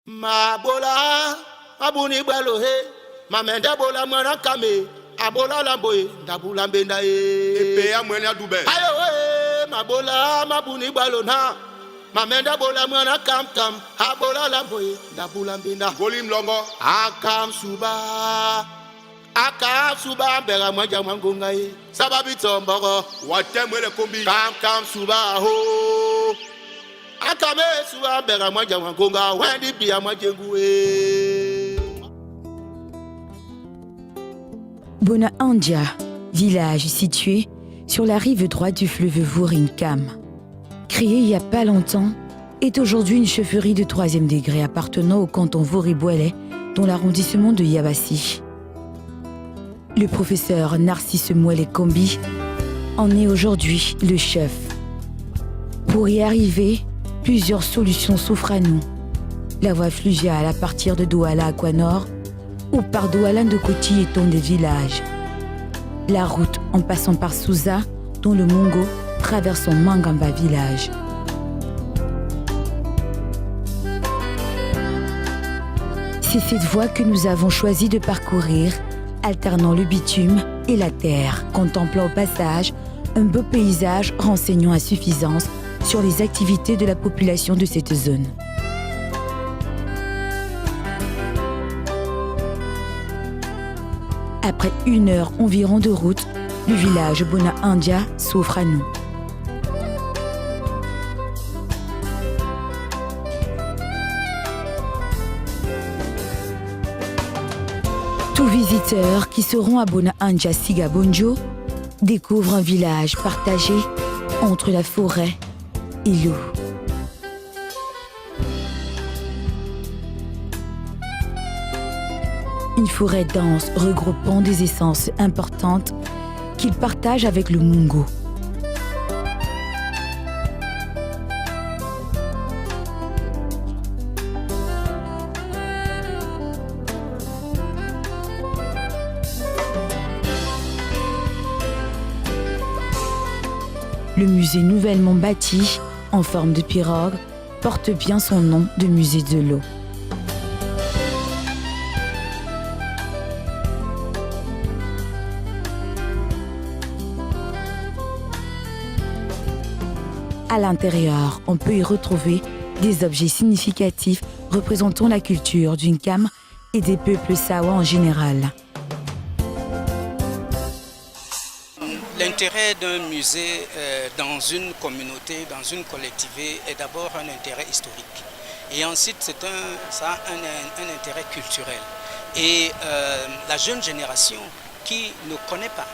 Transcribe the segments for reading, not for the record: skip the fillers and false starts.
Ma bola, abuni balohe, ma menda bola mwana kame, abola lamboe, dabula mbenda e. Epe ya mwene adube. Ayo ma bola, ma buni balona, ma menda bola mwana kam kam, abola lamboe, dabula mbenda. Golim longo. Akam suba, bera mwanja mwangunga e. Sababi tomboro, Wate mwele kombi. kam suba ho. Akame suba bera mwanja mwangunga, wendi bia mwanjengue. Bona Andia, village situé sur la rive droite du fleuve Vurinkam. Créé il n'y a pas longtemps, est aujourd'hui une chefferie de 3e degré appartenant au canton Vori-Bouélé, dans l'arrondissement de Yabassi. Le professeur Narcisse Mouele Kombi en est aujourd'hui le chef. Pour y arriver, plusieurs solutions s'offrent à nous. La voie fluviale à partir de Douala à Kouanor ou par Douala de Koti et des villages. La route en passant par Souza, dont le Mongo, traversant Mangamba village. C'est cette voie que nous avons choisi de parcourir, alternant le bitume et la terre, contemplant au passage un beau paysage renseignant à suffisance sur les activités de la population de cette zone. Après 1 heure environ de route, le village Bona Andia s'offre à nous. Tous visiteurs qui seront à Bona Andia Sigabonjo découvrent un village partagé entre la forêt et l'eau. Une forêt dense regroupant des essences importantes qu'il partage avec le Mungo. Le musée nouvellement bâti, en forme de pirogue, porte bien son nom de musée de l'eau. À l'intérieur, on peut y retrouver des objets significatifs représentant la culture du Nkam et des peuples Sawa en général. L'intérêt d'un musée dans une communauté, dans une collectivité, est d'abord un intérêt historique. Et ensuite, ça a un intérêt culturel. Et la jeune génération qui ne connaît pas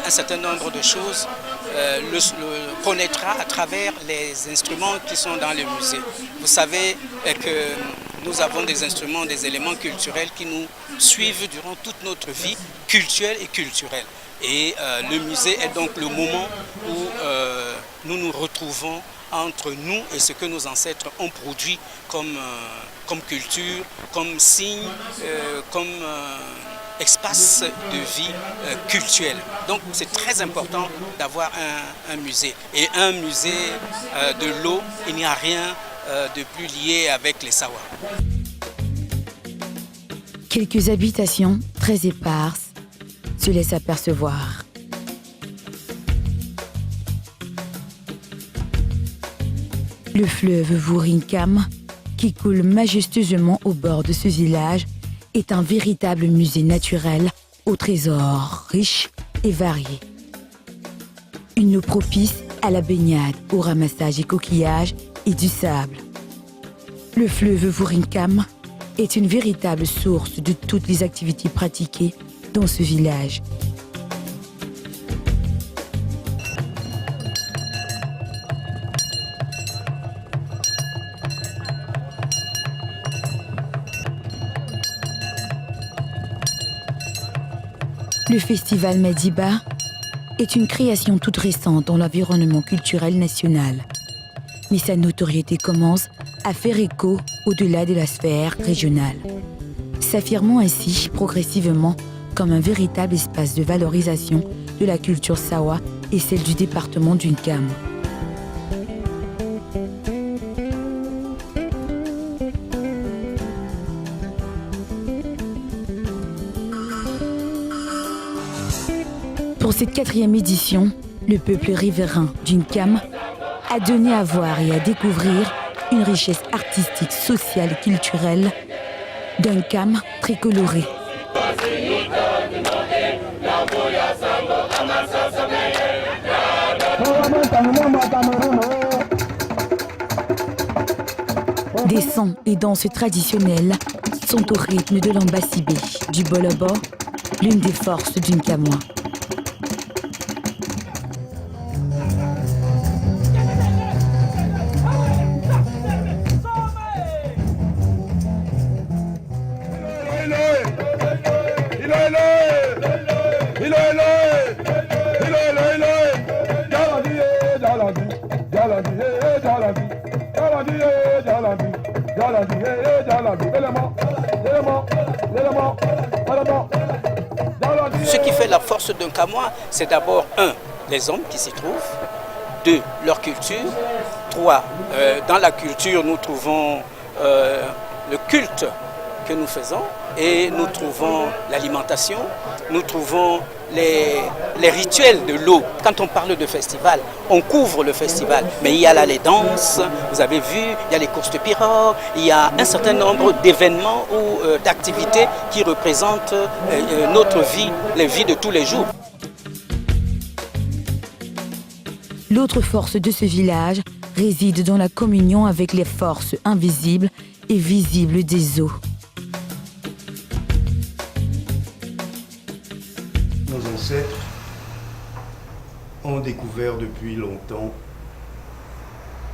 un certain nombre de choses le connaîtra à travers les instruments qui sont dans le musée. Vous savez que nous avons des instruments, des éléments culturels qui nous suivent durant toute notre vie culturelle et culturelle. Et le musée est donc le moment où nous nous retrouvons entre nous et ce que nos ancêtres ont produit comme culture, comme signe, comme espace de vie culturel. Donc c'est très important d'avoir un musée. Et un musée de l'eau, il n'y a rien de plus lié avec les Sawa. Quelques habitations très éparses se laissent apercevoir. Le fleuve Vurinkam, qui coule majestueusement au bord de ce village, est un véritable musée naturel aux trésors riches et variés. Une eau propice à la baignade, au ramassage des coquillages et du sable. Le fleuve Vurinkam est une véritable source de toutes les activités pratiquées dans ce village. Le festival Mediba est une création toute récente dans l'environnement culturel national. Mais sa notoriété commence à faire écho au-delà de la sphère régionale, s'affirmant ainsi progressivement comme un véritable espace de valorisation de la culture Sawa et celle du département du Nkam. Pour cette 4e édition, le peuple riverain d'Uncam a donné à voir et à découvrir une richesse artistique, sociale et culturelle d'Uncam très coloré. Des sons et danses traditionnelles sont au rythme de l'ambasibé, du bolobo, l'une des forces d'Uncamois. Ce qui fait la force d'Uncamois, c'est d'abord, 1, les hommes qui s'y trouvent, 2, leur culture, 3, dans la culture, nous trouvons le culte que nous faisons et nous trouvons l'alimentation, nous trouvons les rituels de l'eau. Quand on parle de festival, on couvre le festival, mais il y a là les danses, vous avez vu, il y a les courses de pirogues, il y a un certain nombre d'événements ou d'activités qui représentent notre vie, les vies de tous les jours. L'autre force de ce village réside dans la communion avec les forces invisibles et visibles des eaux. Nos ancêtres ont découvert depuis longtemps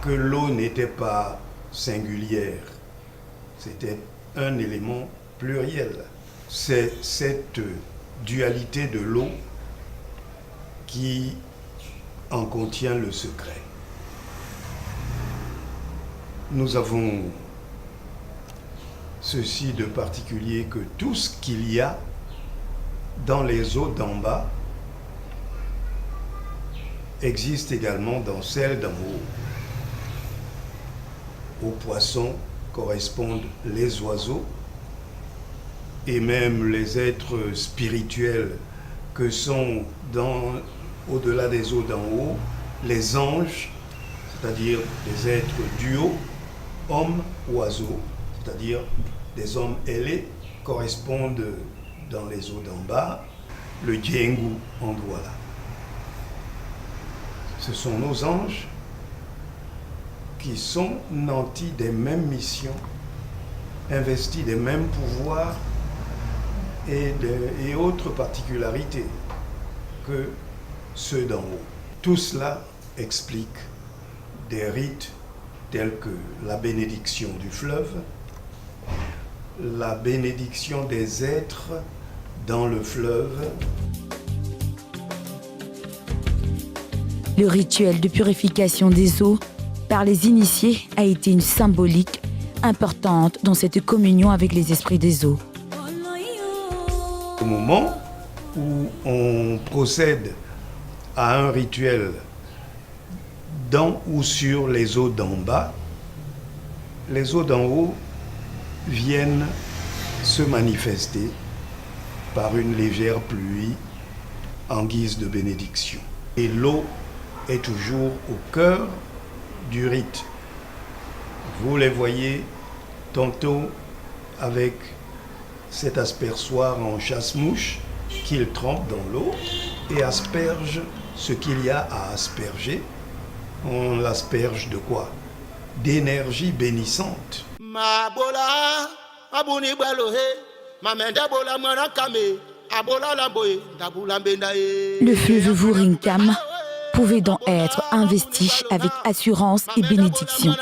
que l'eau n'était pas singulière, c'était un élément pluriel. C'est cette dualité de l'eau qui en contient le secret. Nous avons ceci de particulier que tout ce qu'il y a dans les eaux d'en bas existe également dans celles d'en haut. Aux poissons correspondent les oiseaux et même les êtres spirituels que sont au-delà des eaux d'en haut, les anges, c'est-à-dire des êtres du haut, hommes, oiseaux, c'est-à-dire des hommes ailés, correspondent dans les eaux d'en bas, le Djengu en Douala. Ce sont nos anges qui sont nantis des mêmes missions, investis des mêmes pouvoirs et autres particularités que ceux d'en haut. Tout cela explique des rites tels que la bénédiction du fleuve, la bénédiction des êtres dans le fleuve. Le rituel de purification des eaux par les initiés a été une symbolique importante dans cette communion avec les esprits des eaux. Au moment où on procède à un rituel dans ou sur les eaux d'en bas, les eaux d'en haut viennent se manifester par une légère pluie en guise de bénédiction. Et l'eau est toujours au cœur du rite. Vous les voyez tantôt avec cet aspersoir en chasse-mouche qu'ils trempent dans l'eau et aspergent ce qu'il y a à asperger. On l'asperge de quoi? D'énergie bénissante. Le fleuve Vurinkam pouvait donc être investi avec assurance et bénédiction.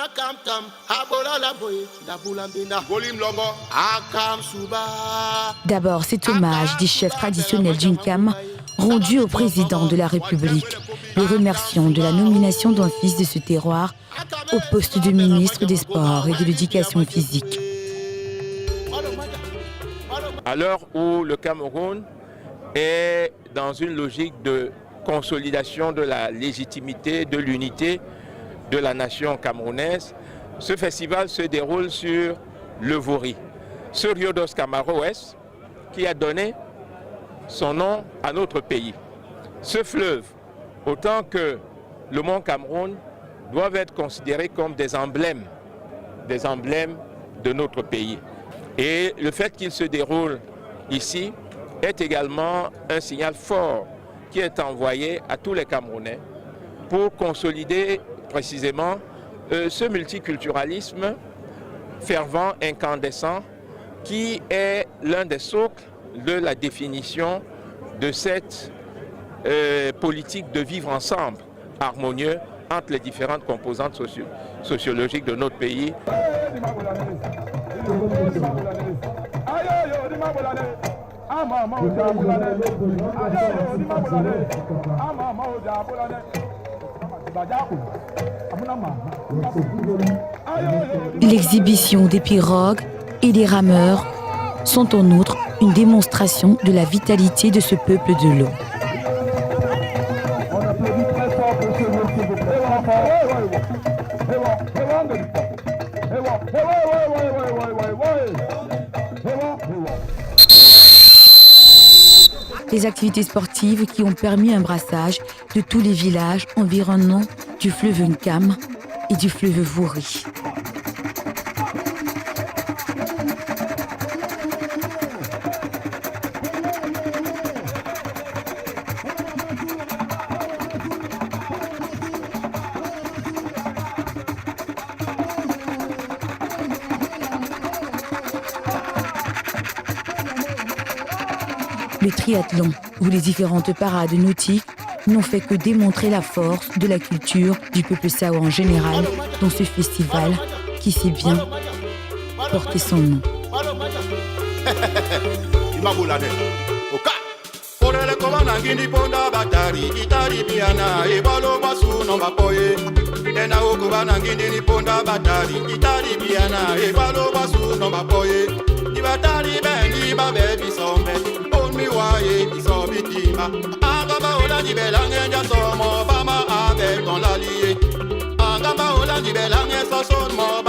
D'abord, cet hommage des chefs traditionnels d'Uncam rendu au président de la République. Le remercions de la nomination d'un fils de ce terroir au poste de ministre des Sports et de l'Éducation physique. À l'heure où le Cameroun est dans une logique de consolidation de la légitimité, de l'unité de la nation camerounaise, ce festival se déroule sur le Vori, ce Rio dos Camaroes qui a donné son nom à notre pays. ce fleuve, autant que le mont Cameroun, doivent être considérés comme des emblèmes de notre pays. Et le fait qu'il se déroule ici est également un signal fort qui est envoyé à tous les Camerounais pour consolider précisément ce multiculturalisme fervent, incandescent, qui est l'un des socles de la définition de cette politique de vivre ensemble, harmonieux entre les différentes composantes sociologiques de notre pays. L'exhibition des pirogues et des rameurs sont en outre une démonstration de la vitalité de ce peuple de l'eau. Des activités sportives qui ont permis un brassage de tous les villages environnants du fleuve Nkam et du fleuve Vouri. Le triathlon ou les différentes parades nautiques n'ont fait que démontrer la force de la culture du peuple sao en général dans ce festival qui sait bien porter son nom. Angamba ola di belange so son mo